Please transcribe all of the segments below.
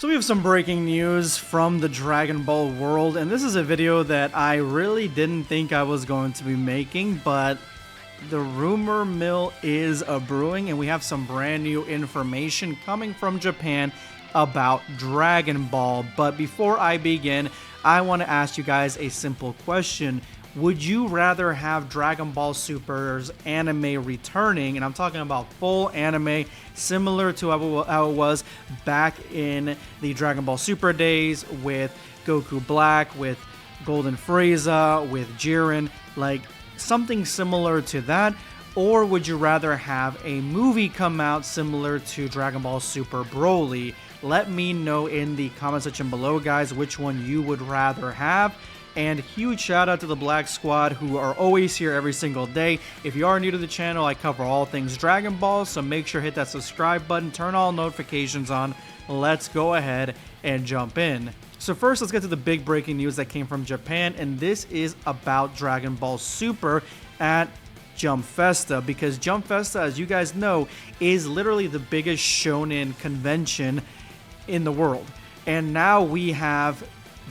So we have some breaking news from the Dragon Ball world, and this is a video that I really didn't think I was going to be making, but the rumor mill is brewing, and we have some brand new information coming from Japan about Dragon Ball. But before I begin, I want to ask you guys a simple question. Would you rather have Dragon Ball Super's anime returning, and I'm talking about full anime, similar to how it was back in the Dragon Ball Super days with Goku Black, with Golden Frieza, with Jiren, like something similar to that? Or would you rather have a movie come out similar to Dragon Ball Super Broly? Let me know in the comment section below, guys, which one you would rather have. And huge shout out to the Black Squad, who are always here every single day. If you are new to the channel, I cover all things Dragon Ball, so make sure to hit that subscribe button, turn all notifications on. Let's go ahead and jump in. So first, let's get to the big breaking news that came from Japan, and this is about Dragon Ball Super at Jump Festa, because Jump Festa, as you guys know, is literally the biggest shonen convention in the world. And now we have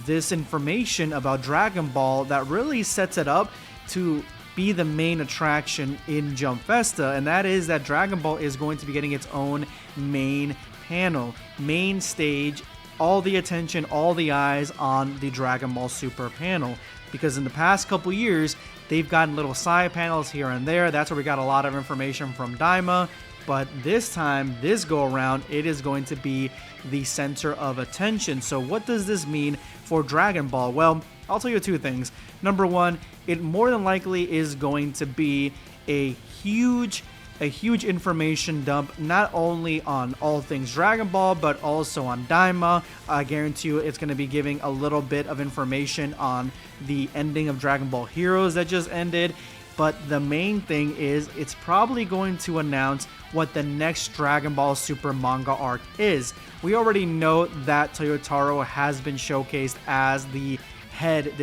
this information about Dragon Ball that really sets it up to be the main attraction in Jump Festa, and that is that Dragon Ball is going to be getting its own main panel, main stage, all the attention, all the eyes on the Dragon Ball Super panel, because in the past couple years they've gotten little side panels here and there. That's where we got a lot of information from Daima. But this time, this go around, it is going to be the center of attention. So what does this mean for Dragon Ball? Well, I'll tell you two things. Number one, it more than likely is going to be a huge information dump, not only on all things Dragon Ball, but also on Daima. I guarantee you it's going to be giving a little bit of information on the ending of Dragon Ball Heroes that just ended. But the main thing is it's probably going to announce what the next Dragon Ball Super manga arc is. We already know that Toyotaro has been showcased as the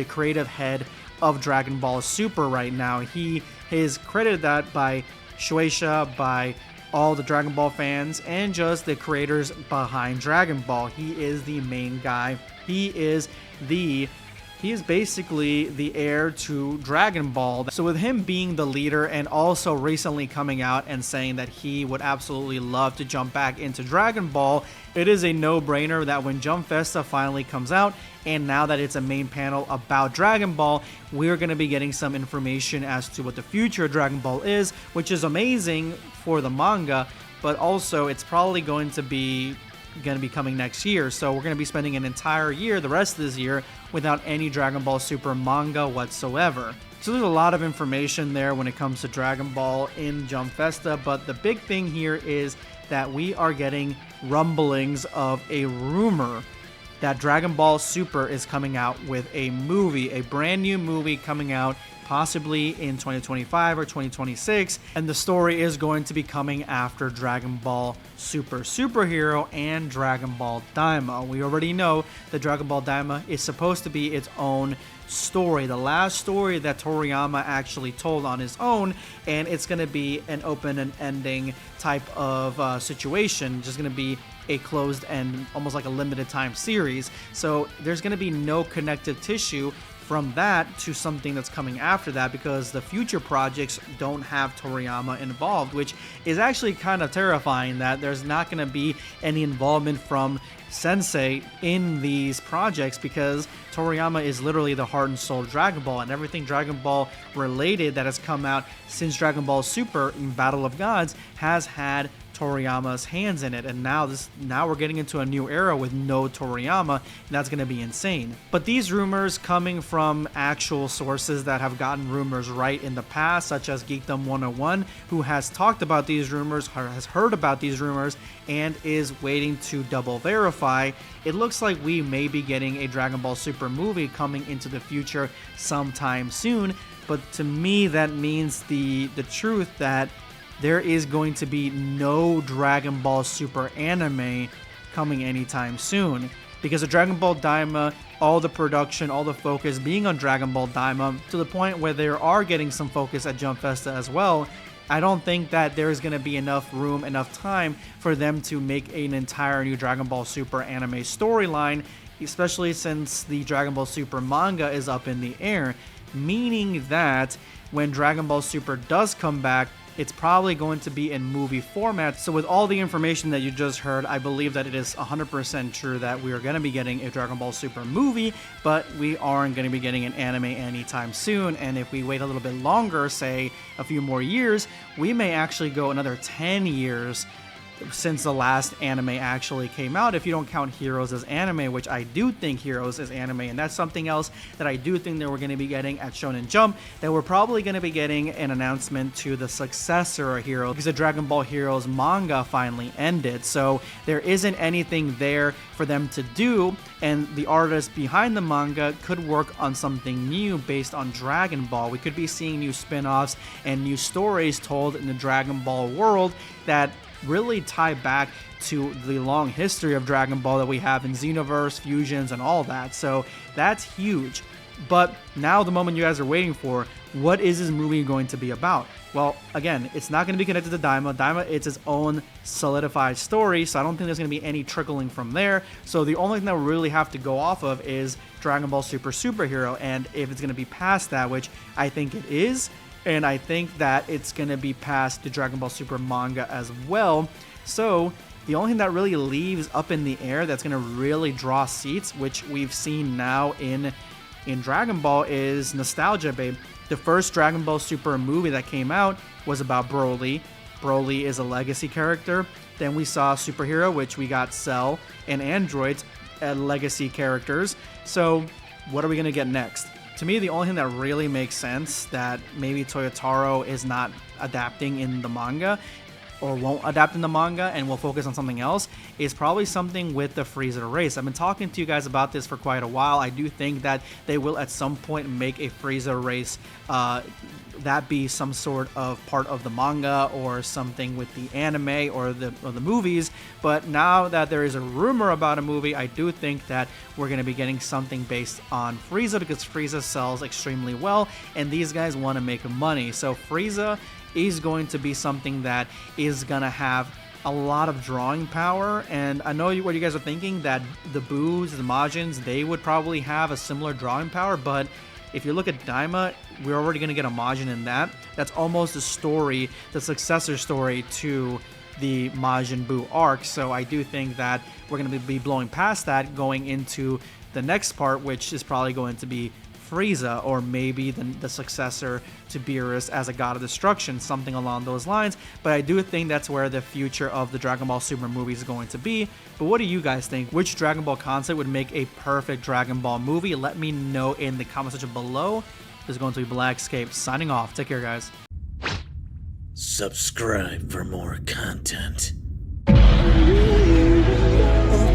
creative head of Dragon Ball Super right now. He is credited that by Shueisha, by all the Dragon Ball fans, and just the creators behind Dragon Ball. He is the main guy. He is basically the heir to Dragon Ball. So with him being the leader and also recently coming out and saying that he would absolutely love to jump back into Dragon Ball, it is a no-brainer that when Jump Festa finally comes out, and now that it's a main panel about Dragon Ball, we're going to be getting some information as to what the future of Dragon Ball is, which is amazing for the manga, but also it's probably going to be coming next year. So we're going to be spending an entire year, the rest of this year, without any Dragon Ball Super manga whatsoever. So there's a lot of information there when it comes to Dragon Ball in Jump Festa, but the big thing here is that we are getting rumblings of a rumor that Dragon Ball Super is coming out with a movie, a brand new movie coming out possibly in 2025 or 2026, and the story is going to be coming after Dragon Ball Super Superhero and Dragon Ball Daima. We already know that Dragon Ball Daima is supposed to be its own story, the last story that Toriyama actually told on his own, and it's going to be an open and ending type of situation, just going to be a closed end, almost like a limited time series. So there's going to be no connective tissue from that to something that's coming after that, because the future projects don't have Toriyama involved, which is actually kind of terrifying, that there's not going to be any involvement from Sensei in these projects, because Toriyama is literally the heart and soul of Dragon Ball, and everything Dragon Ball related that has come out since Dragon Ball Super in Battle of Gods has had Toriyama's hands in it, and now we're getting into a new era with no Toriyama, and that's going to be insane. But these rumors coming from actual sources that have gotten rumors right in the past, such as Geekdom 101, who has talked about these rumors, has heard about these rumors, and is waiting to double verify. It looks like we may be getting a Dragon Ball Super movie coming into the future sometime soon, but to me that means the truth that there is going to be no Dragon Ball Super anime coming anytime soon, because of Dragon Ball Daima, all the production, all the focus being on Dragon Ball Daima, to the point where they are getting some focus at Jump Festa as well. I don't think that there's going to be enough room, enough time for them to make an entire new Dragon Ball Super anime storyline, especially since the Dragon Ball Super manga is up in the air, meaning that when Dragon Ball Super does come back, it's probably going to be in movie format. So with all the information that you just heard, I believe that it is 100% true that we are going to be getting a Dragon Ball Super movie, but we aren't going to be getting an anime anytime soon. And if we wait a little bit longer, say a few more years, we may actually go another 10 years since the last anime actually came out, if you don't count Heroes as anime, which I do think Heroes is anime, and that's something else that I do think that we're going to be getting at Shonen Jump, that we're probably going to be getting an announcement to the successor of Heroes, because the Dragon Ball Heroes manga finally ended, so there isn't anything there for them to do, and the artist behind the manga could work on something new based on Dragon Ball. We could be seeing new spin-offs and new stories told in the Dragon Ball world that really tie back to the long history of Dragon Ball that we have in Xenoverse, Fusions, and all that. So that's huge. But now the moment you guys are waiting for, what is this movie going to be about? Well, again, it's not going to be connected to Daima. Daima, it's its own solidified story, so I don't think there's going to be any trickling from there. So the only thing that we really have to go off of is Dragon Ball Super Superhero, and if it's going to be past that, which I think it is, and I think that it's going to be past the Dragon Ball Super manga as well. So the only thing that really leaves up in the air that's going to really draw seats, which we've seen now in Dragon Ball, is nostalgia, babe. The first Dragon Ball Super movie that came out was about Broly. Broly is a legacy character. Then we saw Superhero, which we got Cell and Androids, legacy characters. So what are we going to get next? To me, the only thing that really makes sense that maybe Toyotaro is not adapting in the manga, or won't adapt in the manga and will focus on something else, is probably something with the Frieza race. I've been talking to you guys about this for quite a while. I do think that they will at some point make a Frieza race that be some sort of part of the manga or something with the anime or the movies. But now that there is a rumor about a movie, I do think that we're going to be getting something based on Frieza, because Frieza sells extremely well and these guys want to make money. So Frieza is going to be something that is going to have a lot of drawing power, and I know what you guys are thinking, that the Boos, the Majins, they would probably have a similar drawing power, but if you look at Daima, we're already going to get a Majin in that. That's almost the story, the successor story to the Majin Buu arc, so I do think that we're going to be blowing past that, going into the next part, which is probably going to be Frieza, or maybe the successor to Beerus as a god of destruction, something along those lines. But I do think that's where the future of the Dragon Ball Super movie is going to be. But what do you guys think? Which Dragon Ball concept would make a perfect Dragon Ball movie? Let me know in the comment section below. This is going to be Blackscape signing off. Take care, guys. Subscribe for more content. Or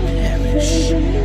perish.